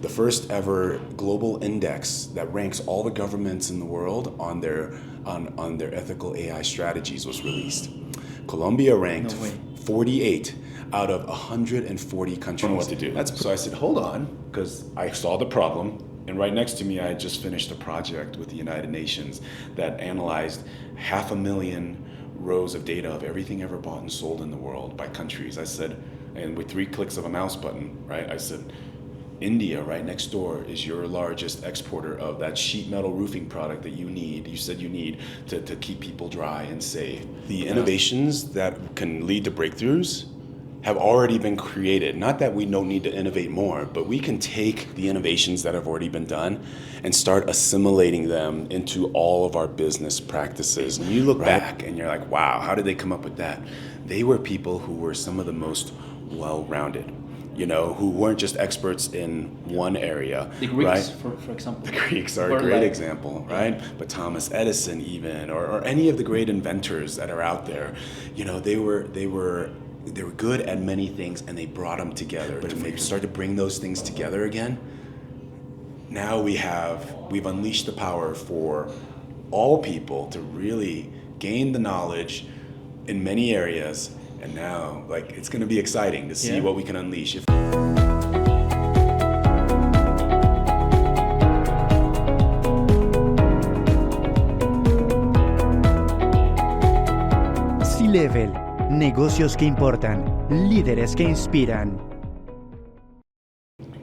The first ever global index that ranks all the governments in the world on their ethical AI strategies was released. Colombia ranked 48 out of 140 countries. I don't know what to do. So I said, hold on, because I saw the problem. And right next to me, I had just finished a project with the United Nations that analyzed 500,000 rows of data of everything ever bought and sold in the world by countries. I said, and with 3 clicks of a mouse button, right? I said, India, right next door, is your largest exporter of that sheet metal roofing product that you said you need to keep people dry and safe. The innovations that can lead to breakthroughs have already been created. Not that we don't need to innovate more, but we can take the innovations that have already been done and start assimilating them into all of our business practices. When you look back and you're like, wow, how did they come up with that? They were people who were some of the most well-rounded, who weren't just experts in one area. The Greeks, right? for example. The Greeks are a great example, right? But Thomas Edison even, or any of the great inventors that are out there, they were good at many things and they brought them together. But if we start to bring those things together again, now we've unleashed the power for all people to really gain the knowledge in many areas. And now, it's going to be exciting to see what we can unleash. C-Level, negocios que importan, líderes que inspiran.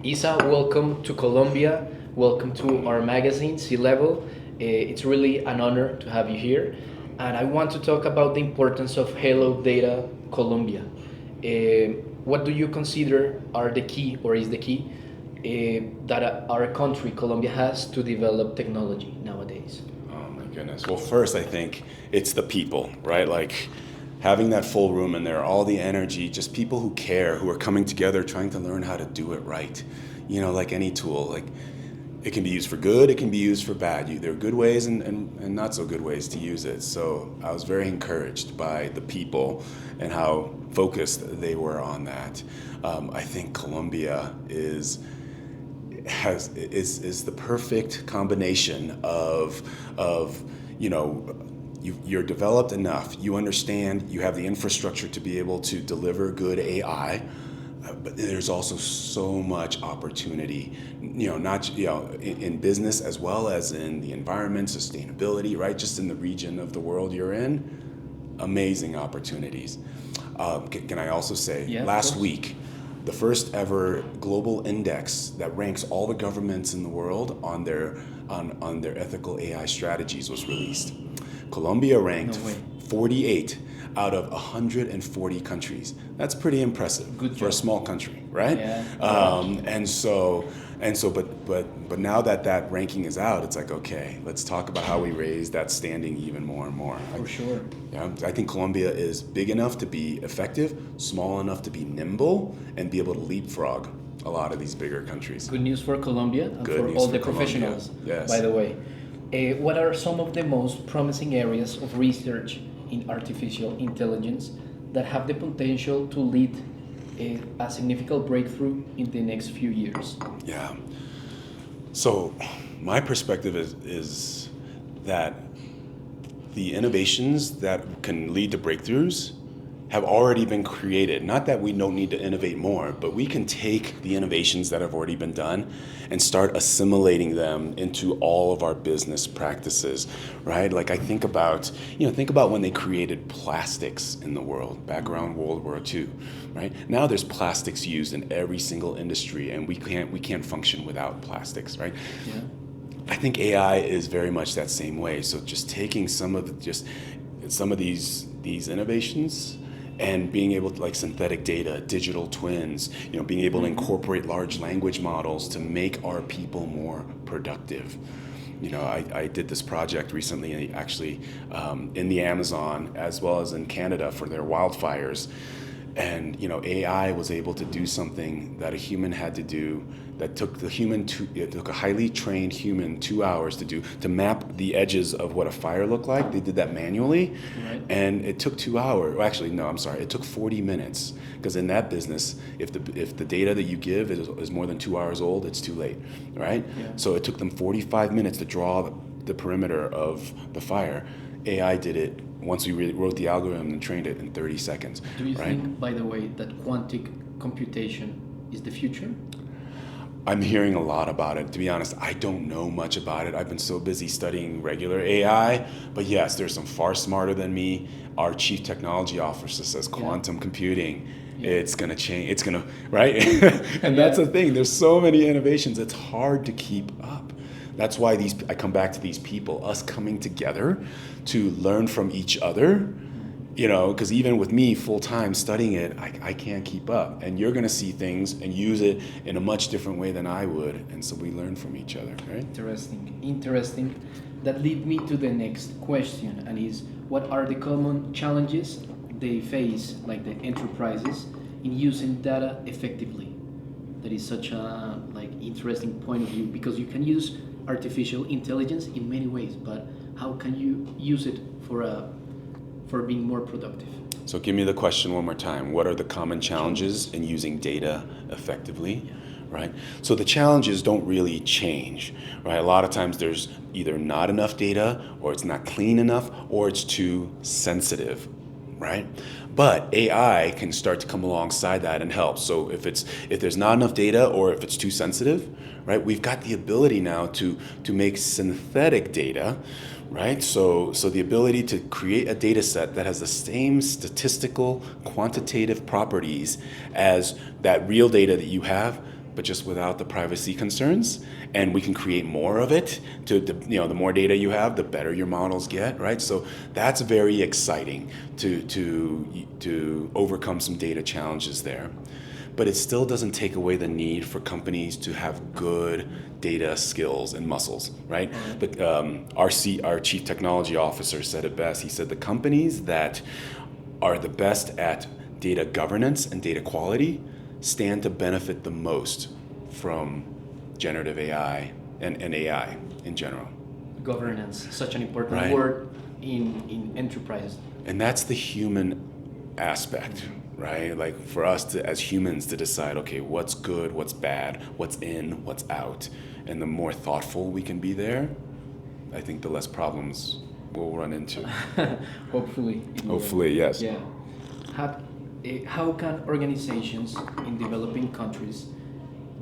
I-Sah, welcome to Colombia. Welcome to our magazine, C-Level. It's really an honor to have you here. And I want to talk about the importance of Halo Data Colombia. What do you consider are the key, or is the key, that our country, Colombia, has to develop technology nowadays? Oh my goodness. Well, first I think it's the people, right? Having that full room in there, all the energy, just people who care, who are coming together, trying to learn how to do it right. Like any tool, it can be used for good, it can be used for bad. There are good ways and not so good ways to use it. So I was very encouraged by the people and how focused they were on that. I think Colombia is the perfect combination of you're developed enough, you understand, you have the infrastructure to be able to deliver good AI. But there's also so much opportunity, in business as well as in the environment, sustainability, right? Just in the region of the world you're in, amazing opportunities. Can I also say, last week, the first ever global index that ranks all the governments in the world on their ethical AI strategies was released. Colombia ranked 48 out of 140 countries. That's pretty impressive for a small country, right? But now that ranking is out, it's like, okay, let's talk about how we raise that standing even more and more. For sure. I think Colombia is big enough to be effective, small enough to be nimble, and be able to leapfrog a lot of these bigger countries. Good news for Colombia and for all the professionals, by the way. What are some of the most promising areas of research in artificial intelligence that have the potential to lead a significant breakthrough in the next few years? Yeah. So my perspective is that the innovations that can lead to breakthroughs have already been created. Not that we don't need to innovate more, but we can take the innovations that have already been done and start assimilating them into all of our business practices, right? I think about when they created plastics in the world back around World War II, right? Now there's plastics used in every single industry, and we can't function without plastics, right? Yeah. I think AI is very much that same way. So just taking some of these innovations and being able to, synthetic data, digital twins, being able to incorporate large language models to make our people more productive. I did this project recently, actually, in the Amazon as well as in Canada for their wildfires. And AI was able to do something that a human had to do, that took it took a highly trained human 2 hours to do, to map the edges of what a fire looked like. They did that manually, Right. and it took 2 hours. Well, actually, no, I'm sorry, it took 40 minutes. Because in that business, if the data that you give is more than 2 hours old, it's too late, right? Yeah. So it took them 45 minutes to draw the perimeter of the fire. AI did it once we wrote the algorithm and trained it in 30 seconds. Do you right? think, by the way, that quantic computation is the future? I'm hearing a lot about it. To be honest, I don't know much about it. I've been so busy studying regular AI, but yes, there's some far smarter than me. Our chief technology officer says quantum computing, it's gonna change, it's gonna, right? And that's the thing, there's so many innovations, it's hard to keep up. That's why I come back to these people, us coming together to learn from each other, because even with me full-time studying it, I can't keep up. And you're gonna see things and use it in a much different way than I would. And so we learn from each other, right? Interesting. That lead me to the next question, and is, what are the common challenges they face, like the enterprises, in using data effectively? That is such a interesting point of view, because you can use artificial intelligence in many ways, but how can you use it for being more productive? So give me the question one more time. What are the common challenges in using data effectively? Right? So the challenges don't really change, right? A lot of times there's either not enough data, or it's not clean enough, or it's too sensitive, right? But AI can start to come alongside that and help. So if there's not enough data, or if it's too sensitive, right? We've got the ability now to make synthetic data, right? So the ability to create a data set that has the same statistical, quantitative properties as that real data that you have, but just without the privacy concerns. And we can create more of it. The more data you have, the better your models get, right? So that's very exciting to overcome some data challenges there. But it still doesn't take away the need for companies to have good data skills and muscles, right? But our chief technology officer said it best. He said the companies that are the best at data governance and data quality stand to benefit the most from generative AI and AI in general. Governance, such an important word in enterprises. And that's the human aspect, right? Like for us as humans to decide, okay, what's good, what's bad, what's in, what's out. And the more thoughtful we can be there, I think the less problems we'll run into. Hopefully. Hopefully, yes. Yeah. How can organizations in developing countries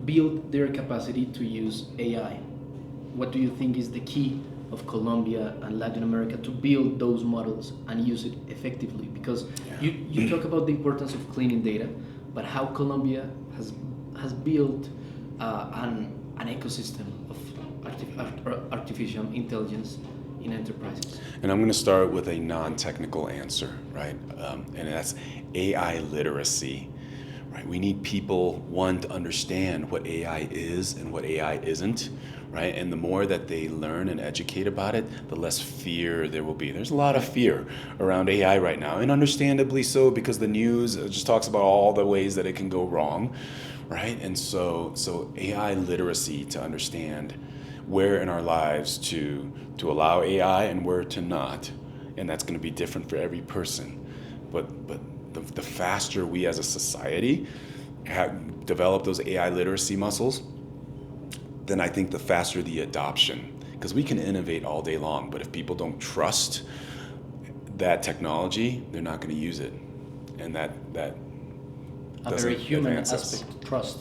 build their capacity to use AI? What do you think is the key of Colombia and Latin America to build those models and use it effectively? Because you talk about the importance of cleaning data, but how Colombia has built an ecosystem of artificial intelligence in enterprises. And I'm going to start with a non-technical answer, right? And that's AI literacy, right? We need people, one, to understand what AI is and what AI isn't, right? And the more that they learn and educate about it, the less fear there will be. There's a lot of fear around AI right now, and understandably so, because the news just talks about all the ways that it can go wrong, right? And so AI literacy, to understand where in our lives to allow AI and where to not. And that's going to be different for every person. But the faster we as a society develop those AI literacy muscles, then I think the faster the adoption. Because we can innovate all day long, but if people don't trust that technology, they're not going to use it. And that a very human aspect, trust,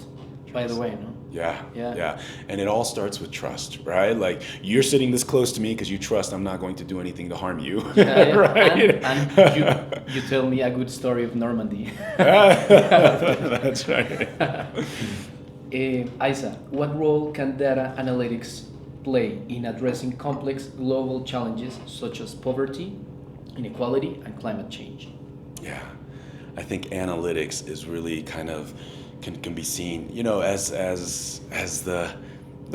by the way, no? Yeah. And it all starts with trust, right? Like, you're sitting this close to me because you trust I'm not going to do anything to harm you. Right? And you tell me a good story of Normandy. That's right. I-Sah, what role can data analytics play in addressing complex global challenges such as poverty, inequality, and climate change? Yeah, I think analytics is really kind of can be seen, as the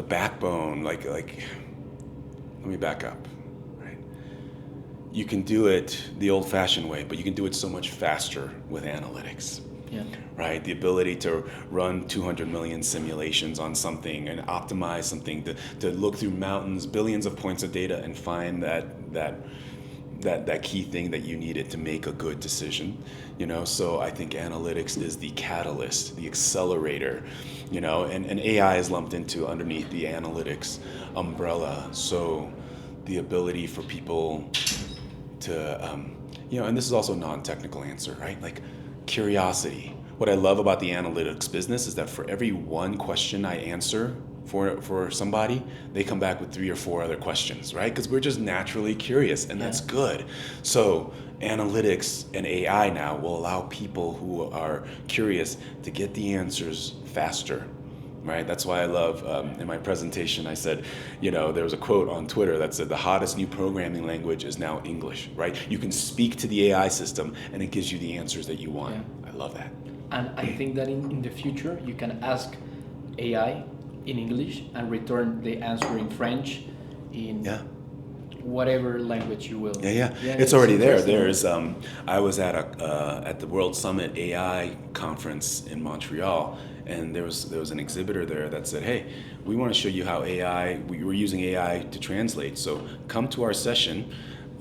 backbone. Like let me back up. Right, you can do it the old-fashioned way, but you can do it so much faster with analytics. Yeah. right? The ability to run 200 million simulations on something and optimize something, to look through mountains, billions of points of data and find that key thing that you needed to make a good decision, So I think analytics is the catalyst, the accelerator, and AI is lumped into underneath the analytics umbrella. So the ability for people to, and this is also a non-technical answer, right? Like curiosity. What I love about the analytics business is that for every one question I answer for somebody, they come back with 3 or 4 other questions, right? Because we're just naturally curious, and that's good. So analytics and AI now will allow people who are curious to get the answers faster, right? That's why I love, in my presentation, I said, there was a quote on Twitter that said the hottest new programming language is now English, right? You can speak to the AI system and it gives you the answers that you want. I love that. And I think that in the future, you can ask AI in English and return the answer in French, in whatever language you will. Yeah. It's already there. There's I was at the World Summit AI conference in Montreal, and there was an exhibitor there that said, "Hey, we want to show you how we're using AI to translate. So come to our session.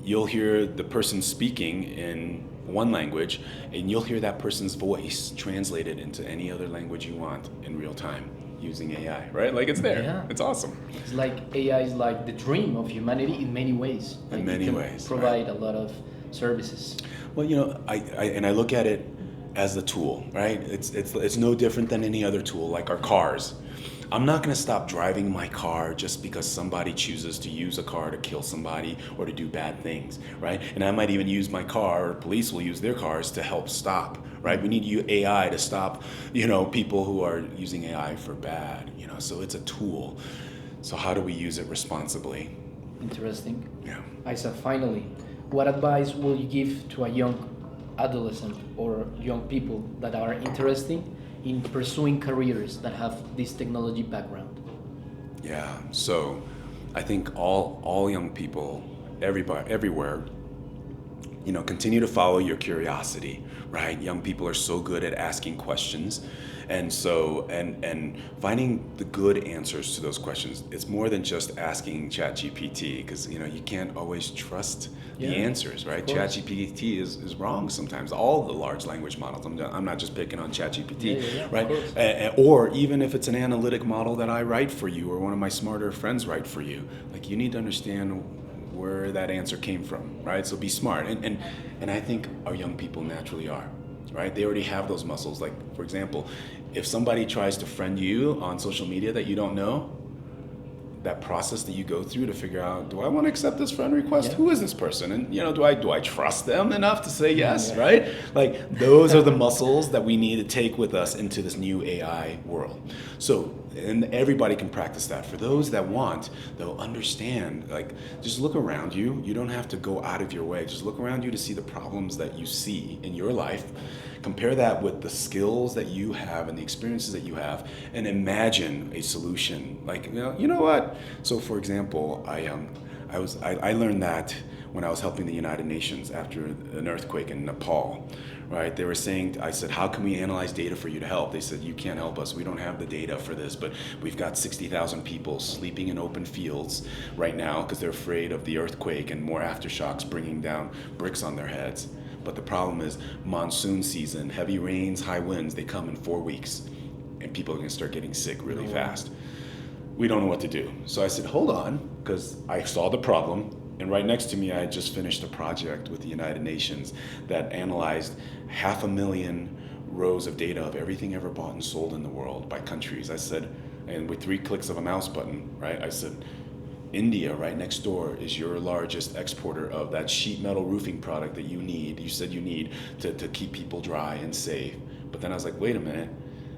You'll hear the person speaking in one language, and you'll hear that person's voice translated into any other language you want in real time." Using AI, right? Like it's there. Yeah. It's awesome. It's like AI is like the dream of humanity in many ways. In many ways. Provide a lot of services. Well, I look at it as a tool, right? It's no different than any other tool, like our cars. I'm not going to stop driving my car just because somebody chooses to use a car to kill somebody or to do bad things, right? And I might even use my car, or police will use their cars to help stop, right? We need AI to stop, people who are using AI for bad, so it's a tool. So how do we use it responsibly? Interesting. Yeah. I-Sah, finally, what advice will you give to a young adolescent or young people that are interested in pursuing careers that have this technology background? Yeah, so I think all young people, everybody, everywhere, continue to follow your curiosity, right? Young people are so good at asking questions, and so and finding the good answers to those questions. It's more than just asking ChatGPT, because you can't always trust the answers, right? ChatGPT is wrong sometimes. All the large language models. I'm not just picking on ChatGPT, right? Or even if it's an analytic model that I write for you, or one of my smarter friends write for you, like you need to understand where that answer came from, right? So be smart, and I think our young people naturally are, right? They already have those muscles. Like, for example, if somebody tries to friend you on social media that you don't know, that process that you go through to figure out, do I want to accept this friend request? Who is this person? And do I trust them enough to say yes, right? Like those are the muscles that we need to take with us into this new AI world. So, and everybody can practice that. For those that want, they'll understand, like, just look around you. You don't have to go out of your way. Just look around you to see the problems that you see in your life. Compare that with the skills that you have and the experiences that you have, and imagine a solution. Like, you know what? So, for example, I learned that when I was helping the United Nations after an earthquake in Nepal, right? They were saying, I said, how can we analyze data for you to help? They said, you can't help us. We don't have the data for this, but we've got 60,000 people sleeping in open fields right now because they're afraid of the earthquake and more aftershocks bringing down bricks on their heads. But the problem is monsoon season, heavy rains, high winds, they come in 4 weeks, and people are gonna start getting sick really fast. We don't know what to do. So I said, hold on, because I saw the problem, and right next to me, I had just finished a project with the United Nations that analyzed 500,000 rows of data of everything ever bought and sold in the world by countries. I said, and with 3 clicks of a mouse button, right? I said, India, right next door, is your largest exporter of that sheet metal roofing product that you said you need to keep people dry and safe. But then I was like, wait a minute,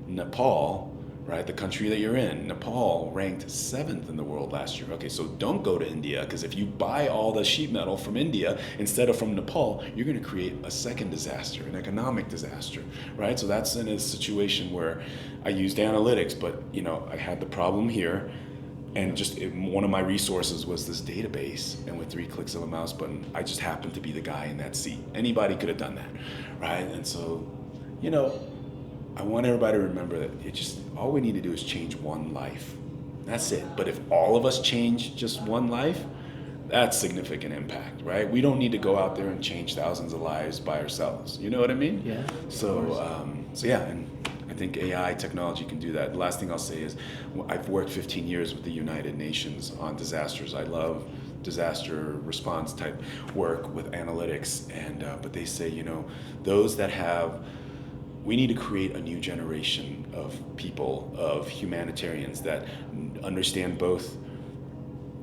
Nepal, right, the country that you're in, Nepal ranked 7th in the world last year. Okay, so don't go to India, because if you buy all the sheet metal from India instead of from Nepal, you're going to create a second disaster, an economic disaster, right? So that's in a situation where I used analytics, but I had the problem here. And one of my resources was this database, and with 3 clicks of a mouse button, I just happened to be the guy in that seat. Anybody could have done that, right? And so, I want everybody to remember that all we need to do is change one life. That's it. But if all of us change just one life, that's significant impact, right? We don't need to go out there and change thousands of lives by ourselves. You know what I mean? Yeah. So yeah, and I think AI technology can do that. The last thing I'll say is I've worked 15 years with the United Nations on disasters. I love disaster response type work with analytics, and but they say, those that have, we need to create a new generation of people, of humanitarians that understand both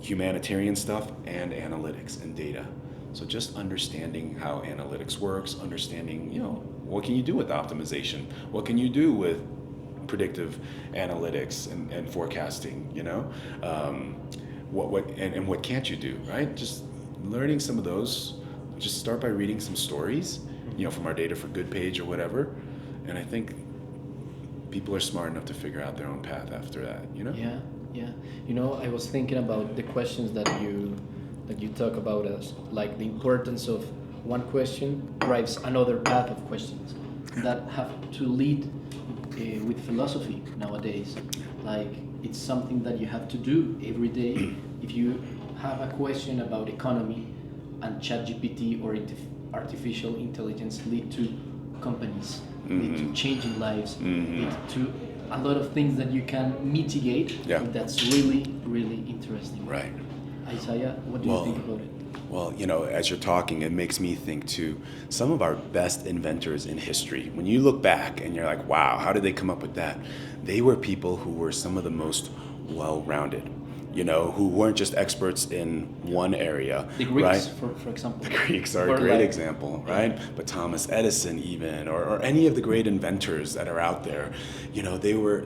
humanitarian stuff and analytics and data. So just understanding how analytics works, understanding, what can you do with optimization? What can you do with predictive analytics and forecasting, what can't you do, right? Just learning some of those. Just start by reading some stories, from our Data for Good page or whatever. And I think people are smart enough to figure out their own path after that, Yeah. I was thinking about the questions that you talk about as like the importance of one question drives another path of questions that have to lead with philosophy nowadays. Like it's something that you have to do every day. If you have a question about economy, and ChatGPT or artificial intelligence lead to companies, lead to changing lives, lead to a lot of things that you can mitigate. Yeah. That's really, really interesting. Right. Isaiah, what do you think about it? Well, as you're talking, it makes me think too, some of our best inventors in history, when you look back and you're like, wow, how did they come up with that? They were people who were some of the most well-rounded, who weren't just experts in one area. The Greeks, right? for example. The Greeks are a great example, right? But Thomas Edison even, or any of the great inventors that are out there, they were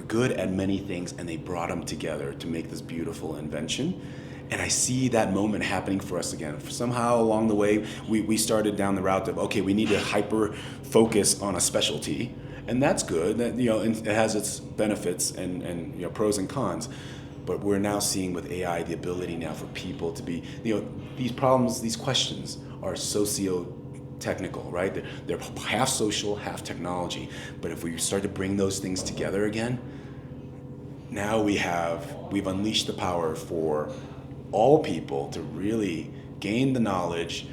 good at many things, and they brought them together to make this beautiful invention. And I see that moment happening for us again. Somehow along the way, we started down the route of, okay, we need to hyper focus on a specialty. And that's good. That, it has its benefits and pros and cons. But we're now seeing with AI the ability now for people to be, these problems, these questions are socio-technical, right? They're half social, half technology. But if we start to bring those things together again, now we've unleashed the power for all people to really gain the knowledge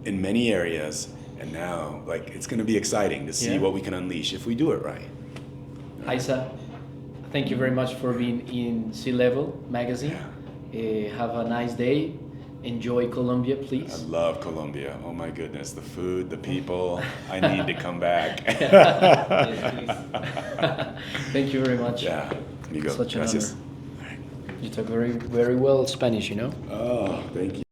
in many areas. And now, it's going to be exciting to see what we can unleash if we do it right. I-Sah, thank you very much for being in Sea Level magazine. Have a nice day. Enjoy Colombia, please. I love Colombia. Oh my goodness, the food, the people. I need to come back. Yes, please. Thank you very much. Yeah, amigo. Such an Gracias. honor. You talk very, very well Spanish, Oh, thank you.